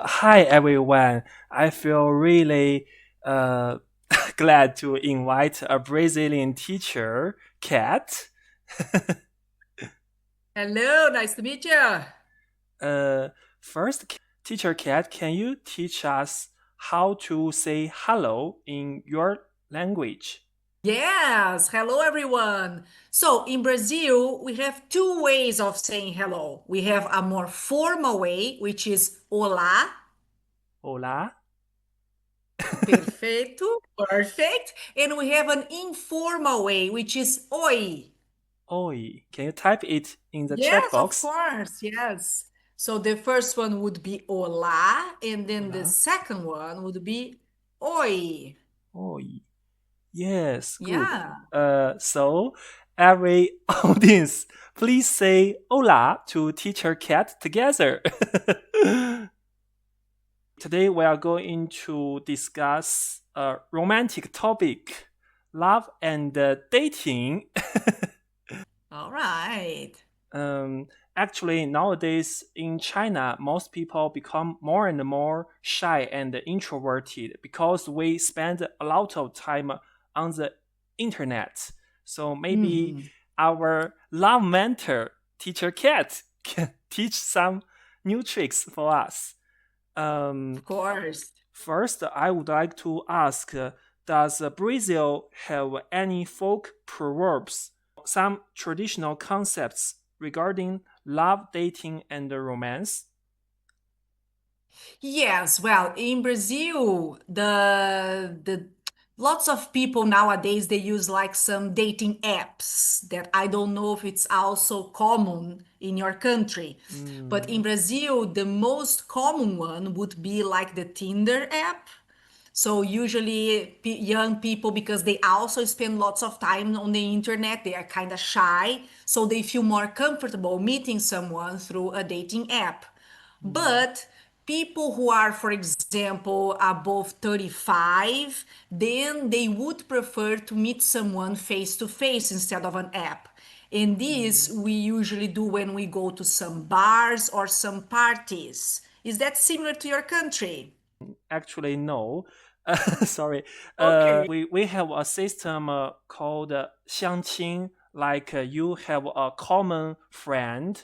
Hi everyone. I feel really uh, glad to invite a Brazilian teacher, Kat. Hello, nice to meet you. uh, First, teacher Kat, can you teach us how to say hello in your language? Yes, hello everyone. So in Brazil, we have two ways of saying hello. We have a more formal way, which is olá, Hola. perfeito, perfect. And we have an informal way, which is oi. Oi. Can you type it in the chat Yes, of box? course, yes. So the first one would be olá, and then the Hola. second one would be oi. Oi. Yes, good. Yeah. So every audience, please say hola to teacher Cat together. Today we are going to discuss a romantic topic, love and dating. All right. um, Actually, nowadays in China, most people become more and more shy and introverted because we spend a lot of time on the internet. So maybe Mhm. our love mentor, teacher Cat, can teach some new tricks for us. Of Um, course. First, I would like to ask, does Brazil have any folk proverbs, some traditional concepts regarding love, dating, and romance? Yes, well, in Brazil, the lots of people nowadays they use like some dating apps that I don't know if it's also common in your country. But in Mm, Brazil, the most common one would be like the Tinder app. So usually young people, because they also spend lots of time on the internet, they are kind of shy, so they feel more comfortable meeting someone through a dating app. mm, But people who are, for example, above 35, then they would prefer to meet someone face to face instead of an app. And this mm. we usually do when we go to some bars or some parties. Is that similar to your country? Actually, no. Sorry. Okay. We have a system called 相亲. Like you have a common friend.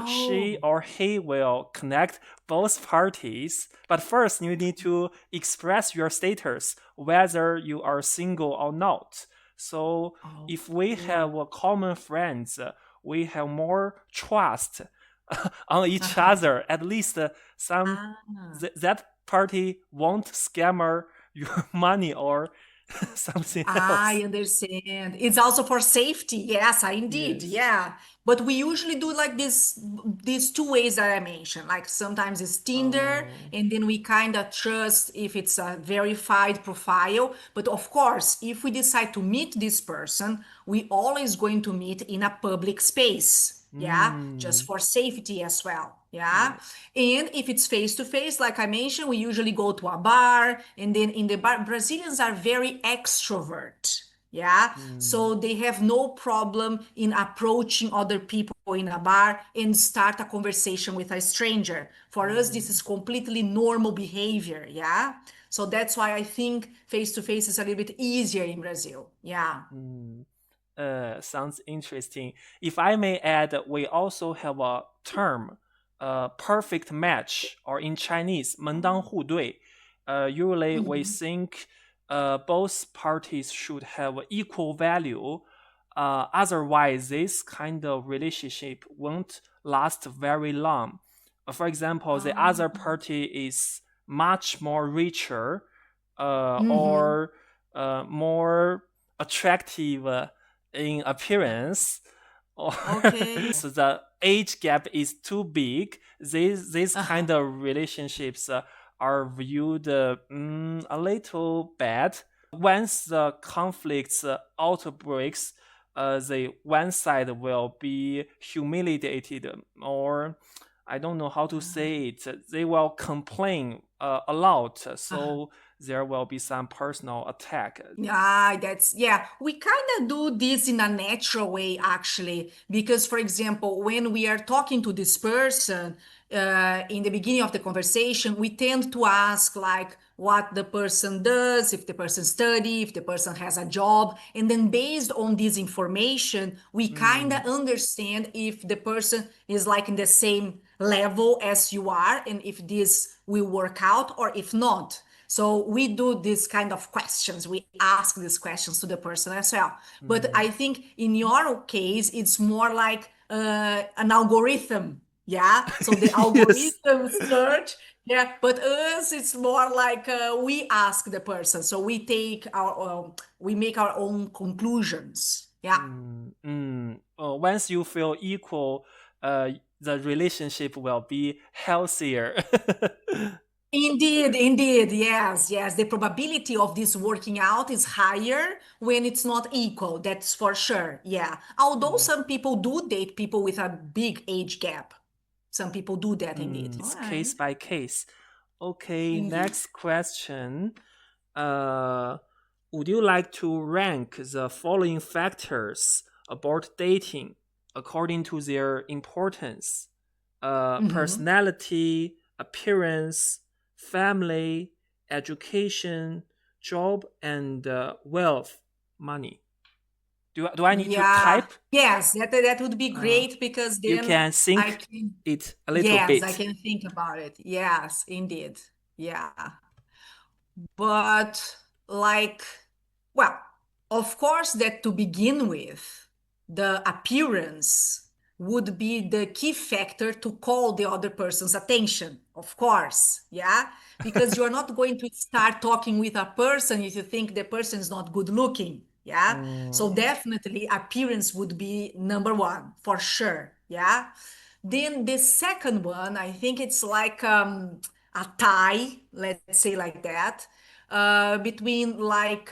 She Oh, or he will connect both parties. But first, you need to express your status, whether you are single or not. So, if we okay. have a common friends, we have more trust on each Uh-huh. other. At least some Ah. that party won't scammer your money or something I else. understand. It's also for safety. Yes, I indeed. Yes. Yeah. But we usually do like this these two ways that I mentioned. Like sometimes it's Tinder, Oh. and then we kind of trust if it's a verified profile. But of course, if we decide to meet this person, we always going to meet in a public space. Yeah, just Mm. for safety as well. Yeah. Yes. And if it's face to face, like I mentioned, we usually go to a bar, and then in the bar, Brazilians are very extrovert. Yeah. Mm. So they have no problem in approaching other people in a bar and start a conversation with a stranger. For us, this Mm. is completely normal behavior. Yeah. So that's why I think face to face is a little bit easier in Brazil. Yeah. Mm. Sounds interesting. If I may add, we also have a term, perfect match, or in Chinese, 门当户对. Usually, we Mhm. think both parties should have equal value. Otherwise, this kind of relationship won't last very long. For example, the Ah. other party is much more richer, Mhm. or more attractive in appearance, or Okay. so the age gap is too big. These Uh-huh. kind of relationships are viewed a little bad. Once the conflicts outbreaks, the one side will be humiliated, or I don't know how to say it. They will complain a lot, so there will be some personal attack. Yeah, yeah. We kind of do this in a natural way, actually, because, for example, when we are talking to this person in the beginning of the conversation, we tend to ask like what the person does, if the person study, if the person has a job, and then based on this information, we kind of Mm, understand if the person is like in the same level as you are, and if this will work out or if not. So we do this kind of questions. We ask these questions to the person as well. But mm. I think in your case, it's more like an algorithm. Yeah. So the Yes. algorithm search. Yeah. But us, it's more like we ask the person. So we make our own conclusions. Yeah. Once you feel equal, uh, the relationship will be healthier. Indeed, indeed, yes, yes. The probability of this working out is higher when it's not equal. That's for sure. Yeah. Although Mm, some people do date people with a big age gap. Some people do that indeed. All it's right. case by case. Okay, Indeed. next question. Uh, would you like to rank the following factors about dating according to their importance? Mhm. Personality, appearance, family, education, job, and wealth, money. Do I need to Yeah. type? Yes, that would be Uh, great because you then can I think can, it a little yes, I bit. can think about it. Yes, indeed. Yeah. But like, well, of course, that to begin with, the appearance would be the key factor to call the other person's attention, of course. Yeah. Because you're not going to start talking with a person if you think the person is not good looking. Yeah. So Mm, definitely appearance would be number one for sure. Yeah. Then the second one, I think it's like a tie, let's say like that, between like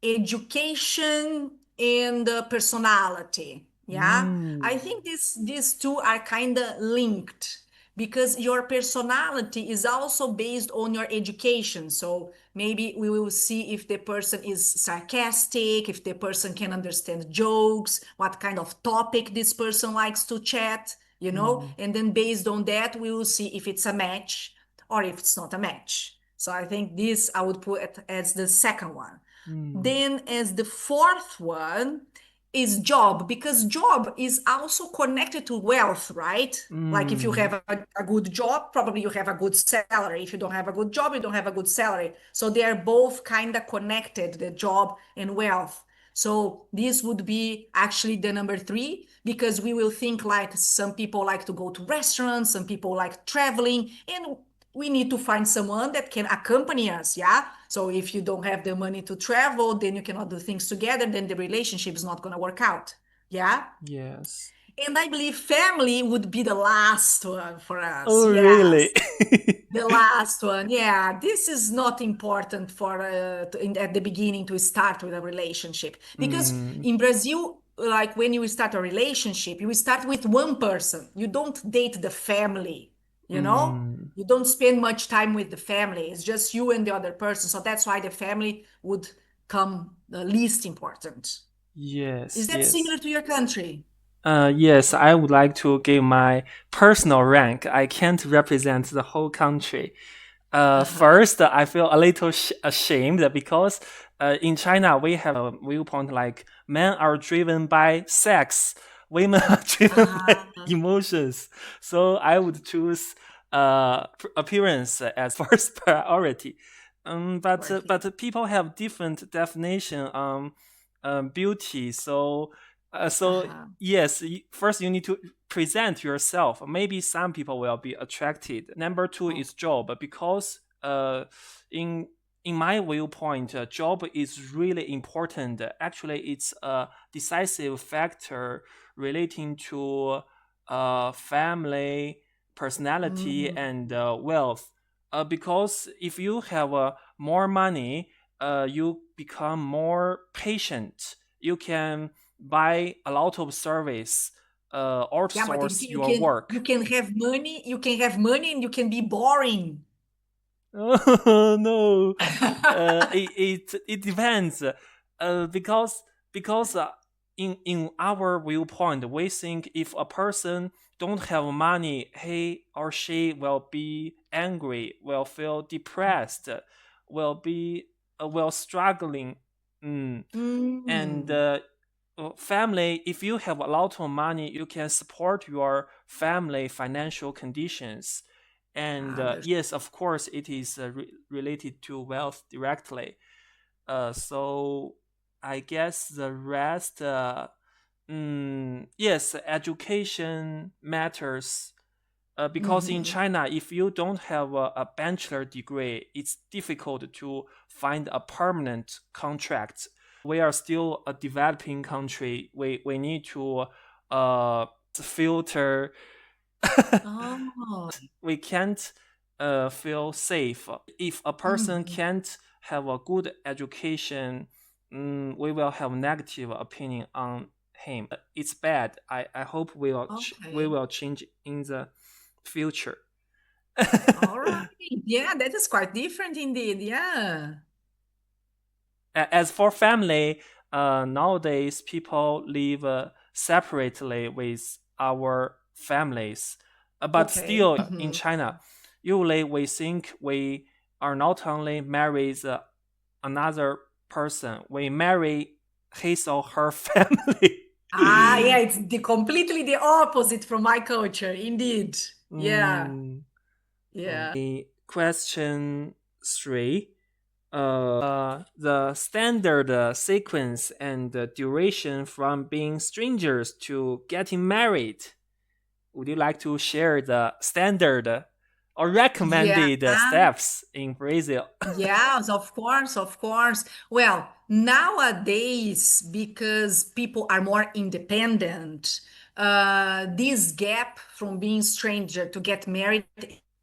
education and personality. Yeah, I mm, think these two are kind of linked because your personality is also based on your education. So maybe we will see if the person is sarcastic, if the person can understand jokes, what kind of topic this person likes to chat, mm, and then based on that, we will see if it's a match or if it's not a match. So I think this I would put it as the second one. mm, Then as the fourth one is job, because job is also connected to wealth, right? Like if you mm, have a good job, probably you have a good salary. If you don't have a good job, you don't have a good salary. So they are both kind of connected, the job and wealth. So this would be actually the number three, because we will think like some people like to go to restaurants, some people like traveling, and we need to find someone that can accompany us. Yeah. So if you don't have the money to travel, then you cannot do things together, then the relationship is not going to work out. Yeah. yes. And I believe family would be the last one for us. Oh, really? Yes. The last one, yeah, this is not important for at the beginning to start with a relationship because mm, in Brazil, like when you start a relationship, you start with one person. You don't date the family, you know? mm, You don't spend much time with the family. It's just you and the other person. So that's why the family would come the least important. yes, Is that yes. similar to your country? Yes, I would like to give my personal rank. I can't represent the whole country. Uh-huh. First, I feel a little ashamed because in China we have a viewpoint like men are driven by sex, women are driven by Uh-huh. emotions. So I would choose appearance as first priority. But people have different definition on beauty. So Uh-huh. yes, first you need to present yourself. Maybe some people will be attracted. Number two Oh, is job because in in my viewpoint, job is really important. Actually, it's a decisive factor relating to family, personality, mhm. and wealth. Because if you have more money, you become more patient. You can buy a lot of service, Yeah, but outsource you your can you work. can have money, you can have money and you can be boring. Oh no, it depends, because because in our viewpoint, we think if a person don't have money, he or she will be angry, will feel depressed, will be will struggling. Mm. And Mm, family, if you have a lot of money, you can support your family financial conditions. And that's yes, of course it is related to wealth directly. So I guess the rest, yes, education matters, because in mhm. China, if you don't have a bachelor degree, it's difficult to find a permanent contract. We are still a developing country. We need to filter. Oh, We can't feel safe. If a person mhm. can't have a good education, we will have negative opinion on him. It's bad. I hope we Okay. will change in the future. All right. Yeah, that is quite different indeed. Yeah. As for family, nowadays people live separately with our families. But Okay. still, in Mhm. China, usually we think we are not only marries another person, we marry his or her family. Ah, yeah, it's completely the opposite from my culture, indeed. Yeah. Mm, Yeah. okay. Question three. The standard sequence and duration from being strangers to getting married. Would you like to share the standard or Yeah. recommended steps in Brazil? Yes, of course, of course. Well, nowadays, because people are more independent, this gap from being stranger to get married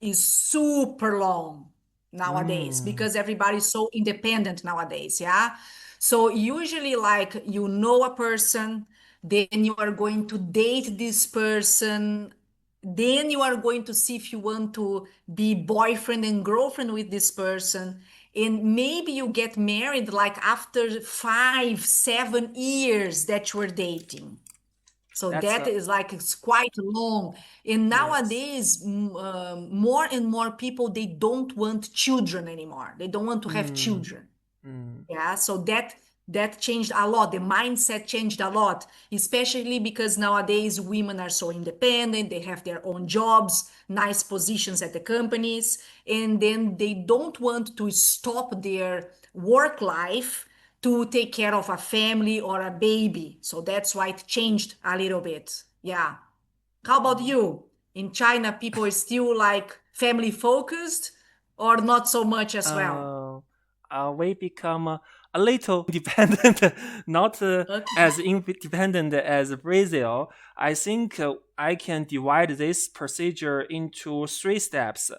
is super long nowadays Mm, because everybody's so independent nowadays, yeah? So usually like you know a person, then you are going to date this person, then you are going to see if you want to be boyfriend and girlfriend with this person. And maybe you get married like after 5, 7 years that you were dating. So that's that a is like it's quite long. And yes. nowadays, more and more people they don't want children anymore. They don't want to have Mm, children. mm, Yeah, so that changed a lot. The mindset changed a lot, especially because nowadays women are so independent, they have their own jobs, nice positions at the companies, and then they don't want to stop their work life to take care of a family or a baby. So that's why it changed a little bit. Yeah. How about mm. you? In China, people are still like family focused or not so much as well? uh, we become a little dependent, not Okay. as independent as Brazil. I think I can divide this procedure into three steps.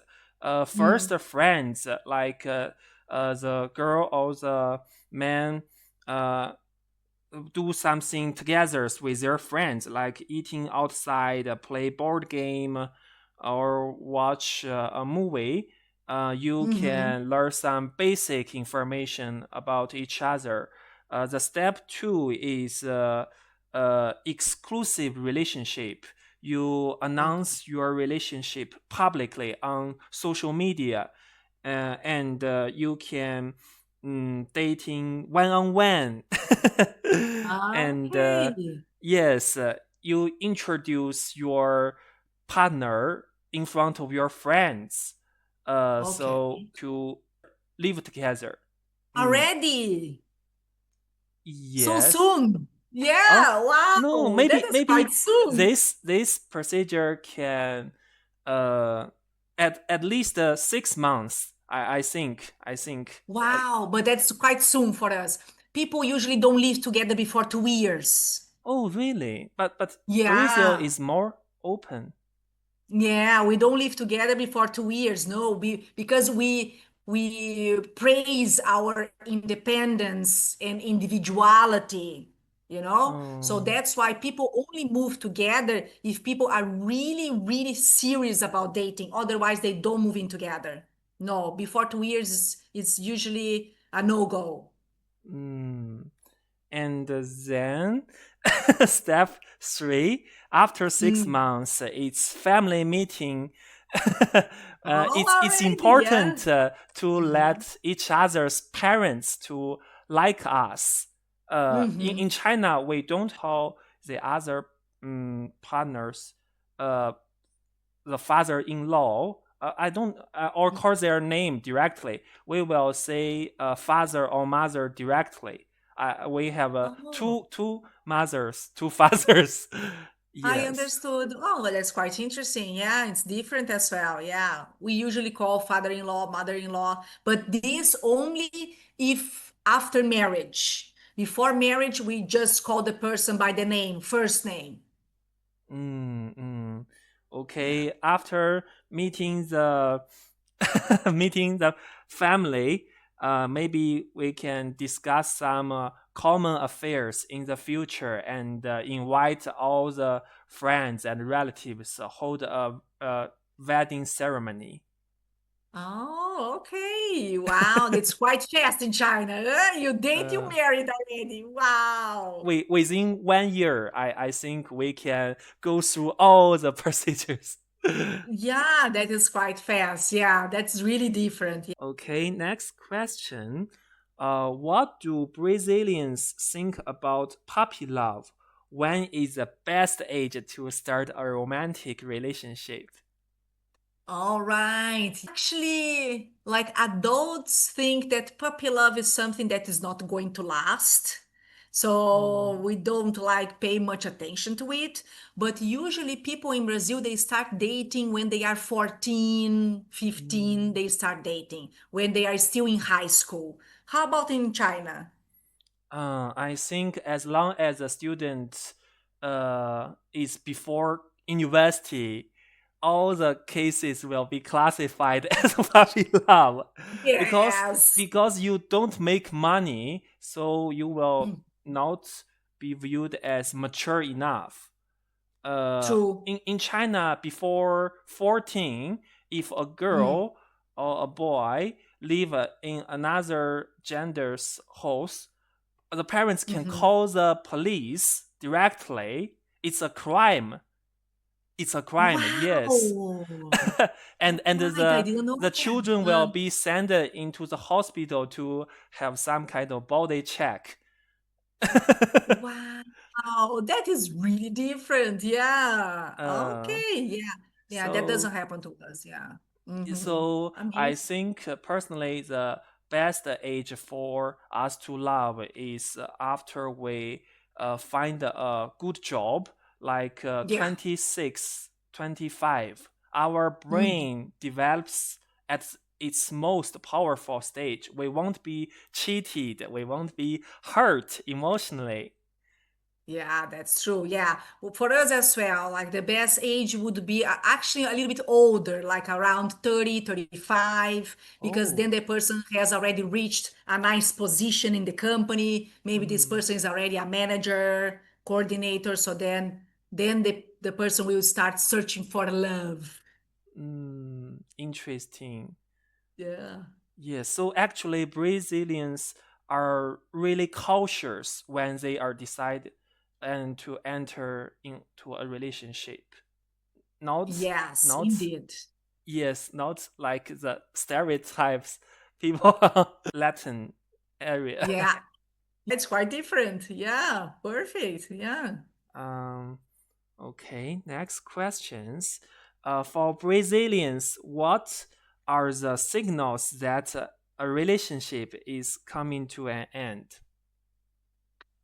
First, Mm. friends, like the girl or the man. Uh, do something together with their friends, like eating outside, play board game, or watch a movie. You Mm-hmm. can learn some basic information about each other. The step two is exclusive relationship. You Okay. announce your relationship publicly on social media, and you can dating one on one. And Okay. yes, you introduce your partner in front of your friends, so Okay. to live together. Mm, Already? So yes. soon? Oh Yeah. no, Wow. That is maybe quite soon. this procedure can at least 6 months. I think. Wow. But that's quite soon for us. People usually don't live together before 2 years. Oh really? But Brazil Yeah. is more open. Yeah, we don't live together before 2 years. No, because we praise our independence and individuality, you know? So Oh, that's why people only move together if people are really, really serious about dating. Otherwise, they don't move in together. No, before 2 years is usually a no-go. Mm. And then step three, after six Mm. months, it's family meeting. Oh, It's already, yeah. important to Uh-huh. let each other's parents to like us. In Mm-hmm. China, we don't call the other partners uh, the father-in-law. I don't or call their name directly. We will say father or mother directly. We have Oh, two mothers, two fathers. I Yes. understood. Oh, well, that's quite interesting. Yeah, it's different as well. Yeah, we usually call father-in-law, mother-in-law, but this only if after marriage. Before marriage, we just call the person by the name, first name. Mm, mm. Yeah. Okay. After meeting the meeting the family, maybe we can discuss some common affairs in the future and invite all the friends and relatives, hold a wedding ceremony. Oh, okay. Wow, that's quite fast in China. You date, you Uh, married already. Wow. Within 1 year, I think we can go through all the procedures. Yeah, that is quite fast. Yeah, that's really different. Okay, next question. What do Brazilians think about puppy love? When is the best age to start a romantic relationship? All right. Actually, like adults think that puppy love is something that is not going to last. So Mm, we don't like pay much attention to it. But usually people in Brazil, they start dating when they are 14, 15, mm. they start dating when they are still in high school. How about in China? I think as long as a student is before university, all the cases will be classified as puppy love, because Yes. you don't make money, so you will not be viewed as mature enough. True. In China, before 14, if a Mm, girl or a boy live in another gender's house, the parents can mhm. call the police directly. It's a crime. It's a crime. Yes. Wow. And Right. I didn't know the that. children will be sent into the hospital to have some kind of body check. Wow, that is really different. Yeah. uh, Okay. Yeah. Yeah, that doesn't so happen to us. Yeah. so I Amazing. think personally the best age for us to love is after we find a good job, like Yeah. 26, 25. Our Mm. brain develops at its most powerful stage. We won't be cheated, we won't be hurt emotionally. Yeah, that's true. Yeah. Well, for us as well, like the best age would be actually a little bit older, like around 30, 35, because Oh. then the person has already reached a nice position in the company. Maybe this Mm, person is already a manager, coordinator. So then the person will start searching for love. interesting. Yeah. Yes, so actually Brazilians are really cautious when they are decide and to enter into a relationship. Not Yes, not indeed. yes, not like the stereotypes people Latin area. Yeah, it's quite different. Yeah, perfect. Yeah. um okay, next questions. For Brazilians, what are the signals that a relationship is coming to an end?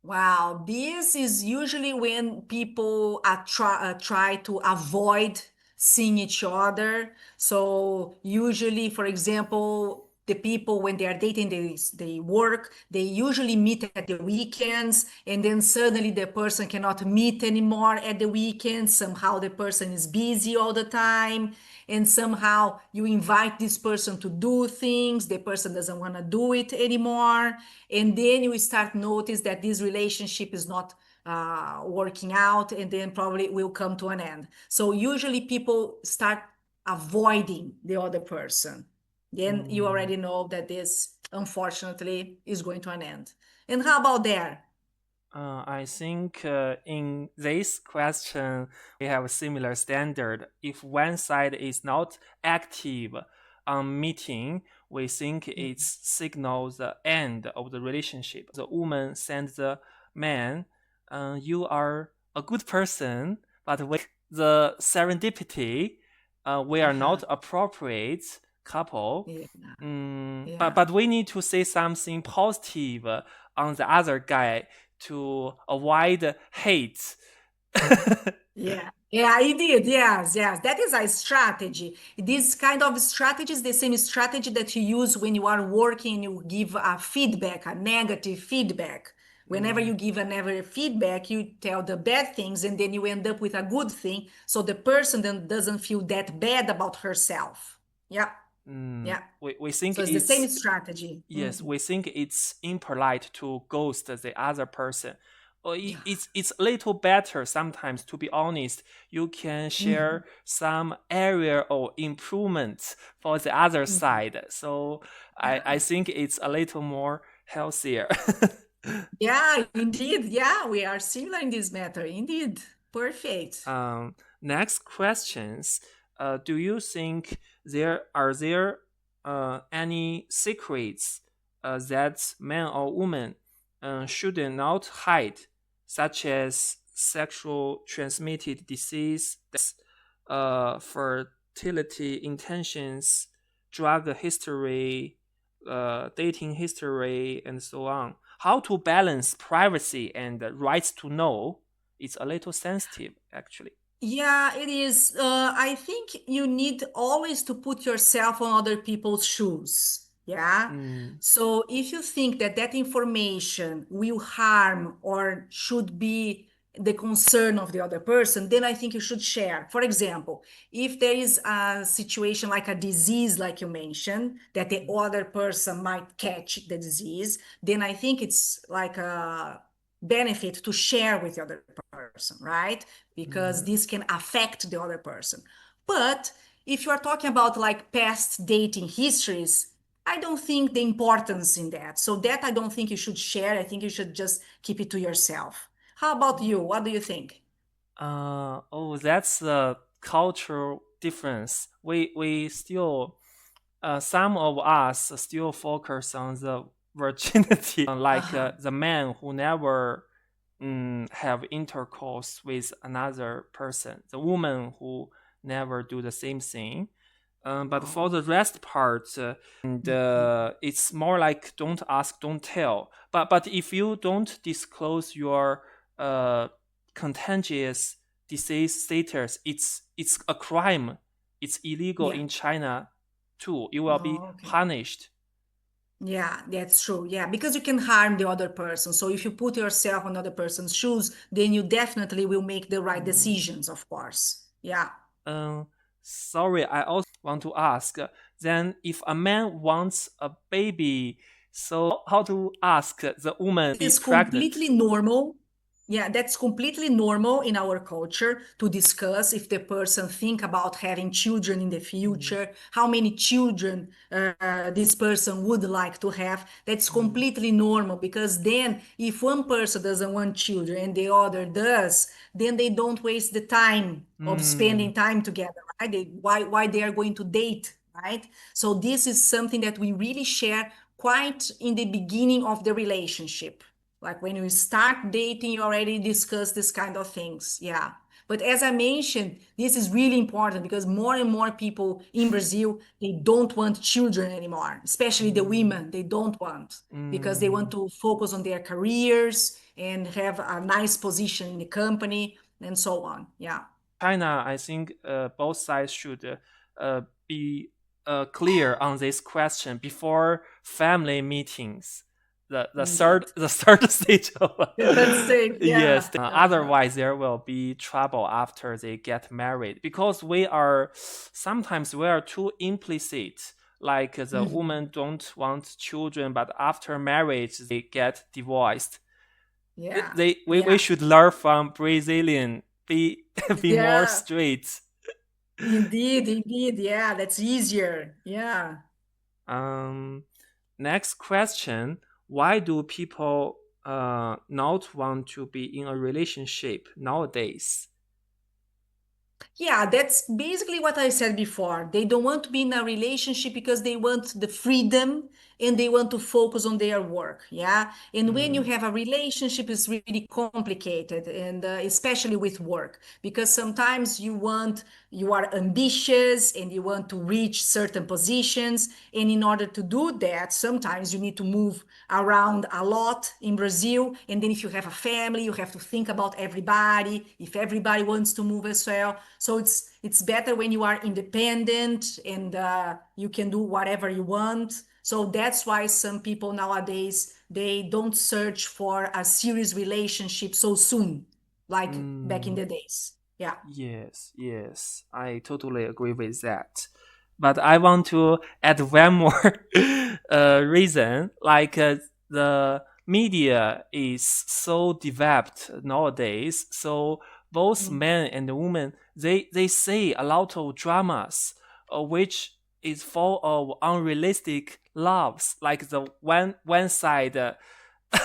Wow, this is usually when people are try to avoid seeing each other. So usually, for example, the people when they are dating, they work, they usually meet at the weekends, and then suddenly the person cannot meet anymore at the weekends. Somehow the person is busy all the time, and somehow you invite this person to do things, the person doesn't want to do it anymore, and then you start notice that this relationship is not working out, and then probably will come to an end. So usually people start avoiding the other person. then you Mm. already know that this, unfortunately, is going to an end. And how about there? I think in this question, we have a similar standard. If one side is not active on meeting, we think Yeah. it signals the end of the relationship. The woman sends the man, you are a good person, but with the serendipity, we are Uh-huh. not appropriate couple. Yeah. But Yeah. we need to say something positive on the other guy to avoid hate. Yeah, yeah, he did. Yes, yes. That is a strategy. This kind of strategy is the same strategy that you use when you are working, you give a feedback, a negative feedback. Whenever Mm, you give a negative feedback, you tell the bad things and then you end up with a good thing. So the person then doesn't feel that bad about herself. Yeah, yeah. we think So it's the same it's strategy. yes, we think it's impolite to ghost the other person. Or Yeah. it's a little better sometimes, to be honest. You can Mhm. share some area or improvements for the other Mhm. side. So I Yeah. think it's a little more healthier. Yeah, indeed. Yeah, we are similar in this matter. Indeed. Perfect. Next questions. Do you think there any secrets that man or woman should not hide, such as sexual transmitted disease, fertility intentions, drug history, dating history, and so on? How to balance privacy and the rights to know? It's a little sensitive, actually. Yeah, it is. I think you need always to put yourself on other people's shoes. Yeah. Mm, So if you think that that information will harm or should be the concern of the other person, then I think you should share. For example, if there is a situation like a disease, like you mentioned, that the other person might catch the disease, then I think it's like a benefit to share with the other person, right? Because mm, this can affect the other person. But if you are talking about like past dating histories, I don't think the importance in that. So that I don't think you should share. I think you should just keep it to yourself. How about you? What do you think? oh, that's a cultural difference. We still some of us still focus on the virginity, like Uh-huh. the man who never have intercourse with another person, the woman who never do the same thing. But for Oh. the rest part, and it's more like don't ask, don't tell. But if you don't disclose your uh, contagious disease status, it's a crime. It's illegal Yeah. in China too. You will be Oh, okay. punished. Yeah, that's true. Yeah, because you can harm the other person. So if you put yourself on other person's shoes, then you definitely will make the right Mm. decisions, of course. Yeah. Um, Sorry, I also want to ask. Then, if a man wants a baby, so how to ask the woman be Is pregnant? completely normal. Yeah, that's completely normal in our culture to discuss if the person think about having children in the Mm, future, how many children this person would like to have. That's mm, completely normal because then if one person doesn't want children and the other does, then they don't waste the time of mm, spending time together, right? Why they are going to date, right? So this is something that we really share quite in the beginning of the relationship. Like when you start dating, you already discuss this kind of things. Yeah. But as I mentioned, this is really important because more and more people in Brazil, they don't want children anymore, especially the mm, women, they don't want because they want mm. to focus on their careers and have a nice position in the company and so on. Yeah. China, I think both sides should be clear on this question before family meetings. The third Indeed. the third stage of The third stage, yes. yeah. Uh-huh. Otherwise, there will be trouble after they get married because we are too implicit. Like the Mhm. woman don't want children, but after marriage they get divorced. Yeah. We Yeah. should learn from Brazilian. Be be more Yeah. straight. Indeed, indeed. Yeah, that's easier. Yeah. Um, Next question: why do people not want to be in a relationship nowadays? Yeah, that's basically what I said before. They don't want to be in a relationship because they want the freedom and they want to focus on their work. Yeah. And when you Mm, have a relationship, it's really complicated, and especially with work, because sometimes you are ambitious and you want to reach certain positions. And in order to do that, sometimes you need to move around a lot in Brazil. And then if you have a family, you have to think about everybody, if everybody wants to move as well. So it's better when you are independent and you can do whatever you want. So that's why some people nowadays they don't search for a serious relationship so soon, like back in mm. the days. Yeah. Yes, yes, I totally agree with that. But I want to add one more reason. Like the media is so developed nowadays, so both Mm. men and women they say a lot of dramas, which is full of unrealistic loves. Like the one side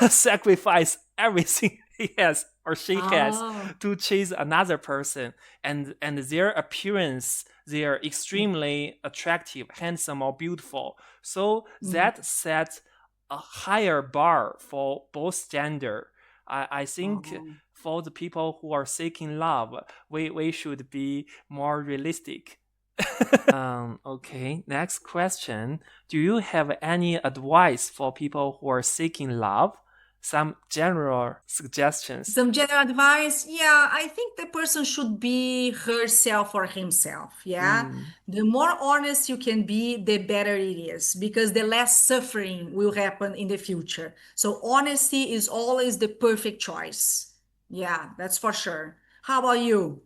sacrifice everything he has or she has Oh. to chase another person, and their appearance, they are extremely attractive, handsome, or beautiful, so Mm. that sets a higher bar for both gender. I think Oh. for the people who are seeking love, we should be more realistic. Okay, next question. Do you have any advice for people who are seeking love? Some general suggestions. Some general advice, yeah, I think the person should be herself or himself. Yeah. Mm, The more honest you can be, the better it is because the less suffering will happen in the future. So, honesty is always the perfect choice. Yeah, that's for sure. How about you?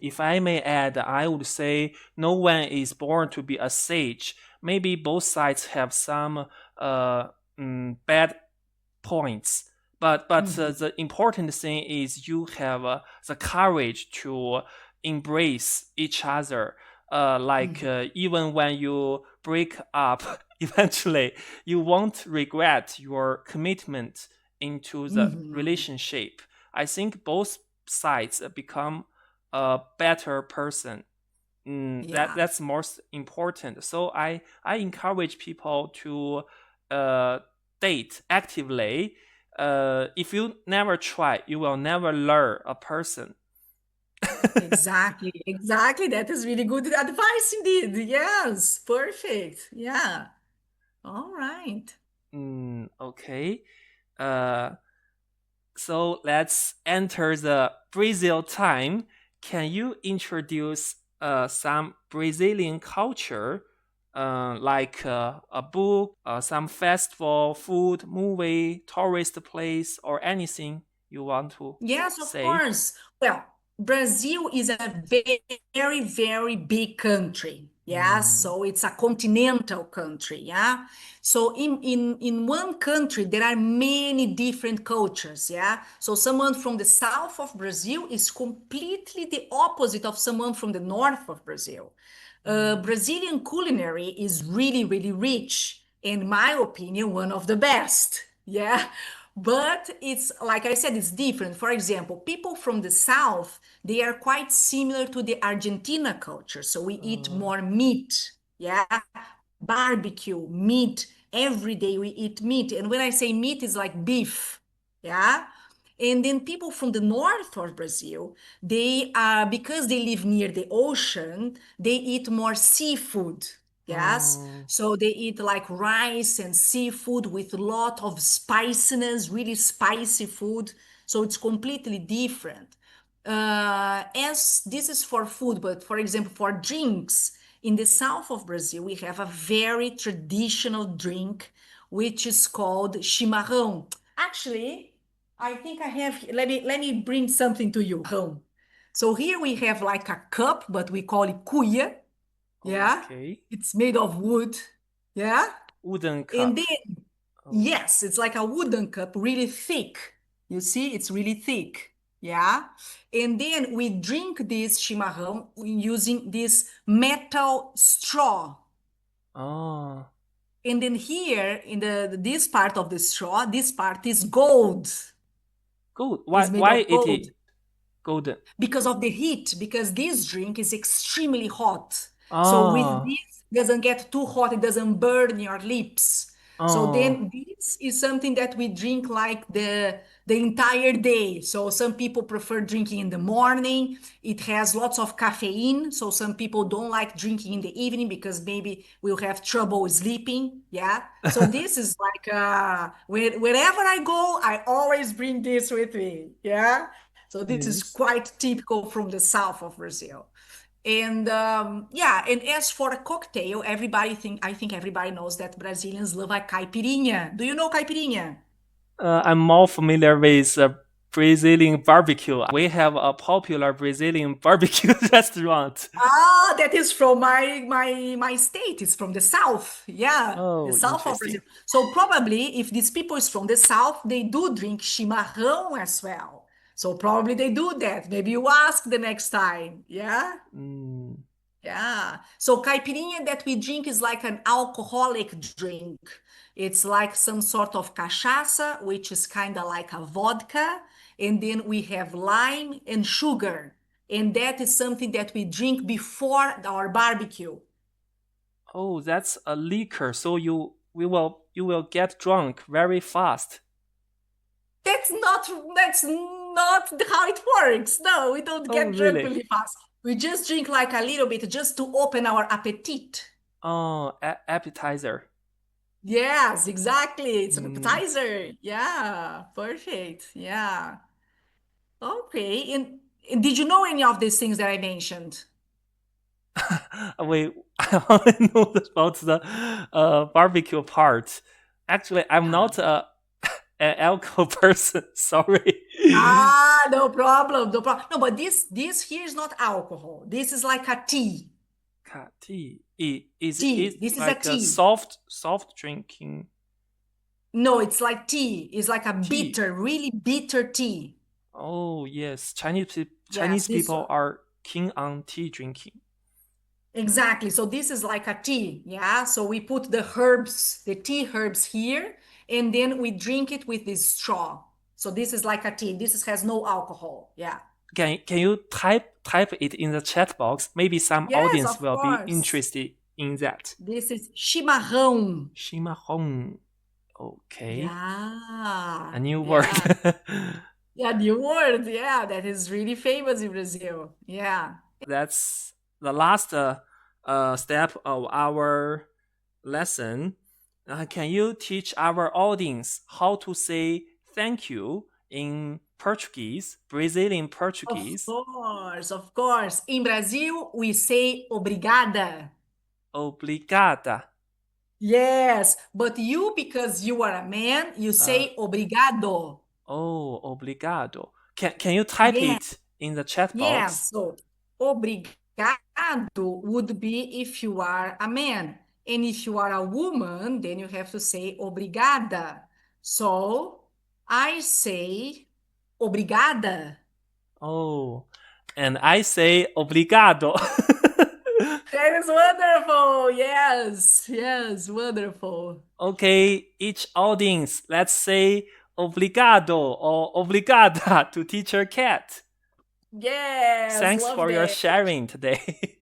if I may add, I would say no one is born to be a sage. Maybe both sides have some bad points, but Mhm. the important thing is you have the courage to embrace each other. Like Mhm. even when you break up, eventually you won't regret your commitment into the Mhm. relationship. I think both sides become a better person. Yeah. That's most important. So I encourage people to uh, date actively. If you never try, you will never learn a person. Exactly. Exactly. That is really good advice indeed. Yes. Perfect. Yeah. All right. Okay. Uh, so let's enter the Brazil time. Can you introduce some Brazilian culture, like a book, some festival, food, movie, tourist place, or anything you want to Yes, of say? course. Well, Brazil is a very, very big country. Yeah, Mm, so it's a continental country. Yeah, so in one country there are many different cultures. Yeah, so someone from the south of Brazil is completely the opposite of someone from the north of Brazil. mm, Brazilian culinary is really, really rich. In my opinion, one of the best. Yeah. But it's like I said, it's different. For example, people from the south, they are quite similar to the Argentina culture. So we eat uh, more meat. Yeah. Barbecue, meat. Every day we eat meat. And when I say meat, it's like beef. Yeah. And then people from the north of Brazil, they are because they live near the ocean, they eat more seafood. Yes. uh, So they eat like rice and seafood with a lot of spiciness, really spicy food. So it's completely different. As this is for food, but for example, for drinks, in the south of Brazil, we have a very traditional drink which is called chimarrão. Actually, I think I have. Let me bring something to you. Chimarrão. So here we have like a cup, but we call it cuia. Yeah, okay. it's made of wood. Yeah, Wooden and cup. then Oh, yes, it's like a wooden cup, really thick. You see, it's really thick. Yeah, and then we drink this chimarrão using this metal straw. oh. And then here in this part of the straw, this part is gold. Good. Is made Why of it gold is golden? because of the heat, because this drink is extremely hot. So with Oh, this, it doesn't get too hot, it doesn't burn your lips. So oh, then this is something that we drink like the entire day. So some people prefer drinking in the morning. It has lots of caffeine. So some people don't like drinking in the evening because maybe we'll have trouble sleeping. Yeah. So this is like wherever I go, I always bring this with me. Yeah. So this is yes. quite typical from the south of Brazil. And yeah, and as for a cocktail, I think everybody knows that Brazilians love a caipirinha. Do you know caipirinha? I'm more familiar with Brazilian barbecue. We have a popular Brazilian barbecue restaurant. Ah, that is from my state. It's from the south. Yeah, the Oh, south of interesting. Brazil. So probably if these people is from the south, they do drink chimarrão as well. So probably they do that. Maybe you ask the next time. Yeah. Mm. Yeah. So caipirinha that we drink is like an alcoholic drink. It's like some sort of cachaça, which is kind of like a vodka. And then we have lime and sugar. And that is something that we drink before our barbecue. Oh, that's a liquor. So you will get drunk very fast. That's not how it works. No, we don't Oh, get drunk really? really fast. We just drink like a little bit just to open our appetite. Oh, appetizer. Yes, exactly. It's an Mm. appetizer. Yeah, perfect. Yeah. Okay. And did you know any of these things that I mentioned? Wait, I only know about the barbecue part. Actually, I'm Yeah. not an alcohol person. Sorry. Ah, no problem. No problem. No, but this here is not alcohol. This is like a tea. Tea. Is Tea. it This is a like a tea. soft drinking No, it's like tea. It's like a tea? bitter, really bitter tea. Oh yes, Yes, Chinese this people one. are keen on tea drinking. Exactly. So this is like a tea. Yeah. So we put the herbs, the tea herbs here, and then we drink it with this straw. So this is like a tea. Has no alcohol. Yeah. Can you type it in the chat box? Maybe some Yes, audience of will be course. interested in that. This is chimarrão. Shimahong. Okay, a Yeah. new word. Yeah. Yeah, new word. Yeah, that is really famous in Brazil. Yeah. That's the last step of our lesson. Can you teach our audience how to say thank you in Portuguese, Brazilian Of Portuguese? course, of course. In Brazil, we say obrigada. Obrigada. Yes, but you, because you are a man, you Uh, say obrigado. oh, obrigado. Can you type Yeah, it in the chat yeah. box? So obrigado would be if you are a man. And if you are a woman, then you have to say obrigada. So I say obrigada. Oh, and I say obrigado. That is wonderful. Yes, yes, wonderful. Okay, each audience, let's say obrigado or obrigada to teacher Cat. Yes, Thanks love for your that. sharing today.